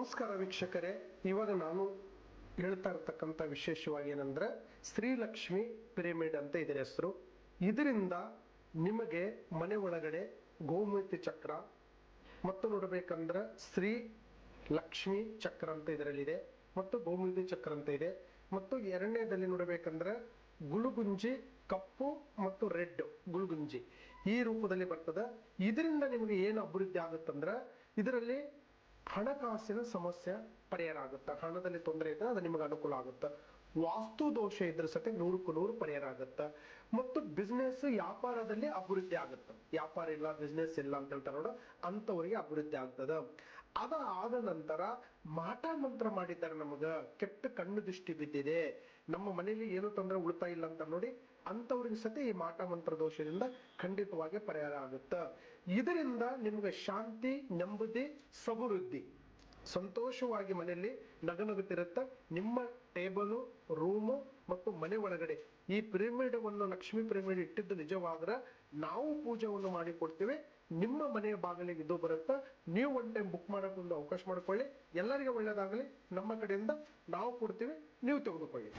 ನಮಸ್ಕಾರ ವೀಕ್ಷಕರೇ, ಇವಾಗ ನಾನು ಹೇಳ್ತಾ ಇರ್ತಕ್ಕಂಥ ವಿಶೇಷವಾಗಿ ಏನಂದ್ರೆ ಶ್ರೀಲಕ್ಷ್ಮಿ ಪಿರಮಿಡ್ ಅಂತ ಇದರ ಹೆಸರು. ಇದರಿಂದ ನಿಮಗೆ ಮನೆ ಒಳಗಡೆ ಗೋಮೂರ್ತಿ ಚಕ್ರ ಮತ್ತು ನೋಡಬೇಕಂದ್ರೆ ಶ್ರೀ ಲಕ್ಷ್ಮಿ ಚಕ್ರ ಅಂತ ಇದರಲ್ಲಿದೆ ಮತ್ತು ಗೋಮೂರ್ತಿ ಚಕ್ರ ಅಂತ ಇದೆ. ಮತ್ತು ಎರಡನೇದಲ್ಲಿ ನೋಡಬೇಕಂದ್ರೆ ಗುಳುಗುಂಜಿ ಕಪ್ಪು ಮತ್ತು ರೆಡ್ ಗುಳುಗುಂಜಿ ಈ ರೂಪದಲ್ಲಿ ಬರ್ತದೆ. ಇದರಿಂದ ನಿಮಗೆ ಏನು ಅಭಿವೃದ್ಧಿ ಆಗುತ್ತಂದ್ರೆ ಇದರಲ್ಲಿ ಹಣಕಾಸಿನ ಸಮಸ್ಯೆ ಪರಿಹಾರ ಆಗುತ್ತೆ. ಹಣದಲ್ಲಿ ತೊಂದರೆ ಇದ್ದರೆ ಅದು ನಿಮಗೆ ಅನುಕೂಲ ಆಗುತ್ತೆ. ವಾಸ್ತು ದೋಷ ಇದ್ರ ಸತೆ 100ಕ್ಕೆ 100 ಪರಿಹಾರ ಆಗುತ್ತೆ. ಮತ್ತು ಬಿಸ್ನೆಸ್ ವ್ಯಾಪಾರದಲ್ಲಿ ಅಭಿವೃದ್ಧಿ ಆಗುತ್ತೆ. ವ್ಯಾಪಾರ ಇಲ್ಲ, ಬಿಸ್ನೆಸ್ ಇಲ್ಲ ಅಂತ ಹೇಳ್ತಾರೆ ನೋಡ, ಅಂತವರಿಗೆ ಅಭಿವೃದ್ಧಿ ಆಗ್ತದೆ. ಅದಾದ ನಂತರ ಮಾಟ ಮಂತ್ರ ಮಾಡಿದ್ದಾರೆ. ನಮಗ ಕೆಟ್ಟ ಕಣ್ಣು ದೃಷ್ಟಿ ಬಿದ್ದಿದೆ, ನಮ್ಮ ಮನೆಯಲ್ಲಿ ಏನು ತೊಂದರೆ ಉಳ್ತಾ ಇಲ್ಲ ಅಂತ ನೋಡಿ, ಅಂತವ್ರಿಗೆ ಸತಿ ಈ ಮಾಟ ಮಂತ್ರ ದೋಷದಿಂದ ಖಂಡಿತವಾಗಿ ಪರಿಹಾರ ಆಗುತ್ತೆ. ಇದರಿಂದ ನಿಮ್ಗೆ ಶಾಂತಿ, ನೆಮ್ಮದಿ, ಸಮೃದ್ಧಿ, ಸಂತೋಷವಾಗಿ ಮನೆಯಲ್ಲಿ ನಗನಗುತ್ತಿರುತ್ತೆ. ನಿಮ್ಮ ಟೇಬಲು, ರೂಮು ಮತ್ತು ಮನೆ ಒಳಗಡೆ ಈ ಪಿರಮಿಡವನ್ನು, ಲಕ್ಷ್ಮಿ ಪಿರಮಿಡ್ ಇಟ್ಟಿದ್ದು ನಿಜವಾದ್ರೆ ನಾವು ಪೂಜೆಯನ್ನು ಮಾಡಿ ಕೊಡ್ತೀವಿ. ನಿಮ್ಮ ಮನೆಯ ಬಾಗಿಲಿಗೆ ಇದು ಬರುತ್ತೆ. ನೀವು ಒನ್ ಟೈಮ್ ಬುಕ್ ಮಾಡೋಕ್ಕೊಂದು ಅವಕಾಶ ಮಾಡಿಕೊಳ್ಳಿ. ಎಲ್ಲರಿಗೂ ಒಳ್ಳೇದಾಗಲಿ. ನಮ್ಮ ಕಡೆಯಿಂದ ನಾವು ಕೊಡ್ತೀವಿ, ನೀವು ತೆಗೆದುಕೊಳ್ಳಿ.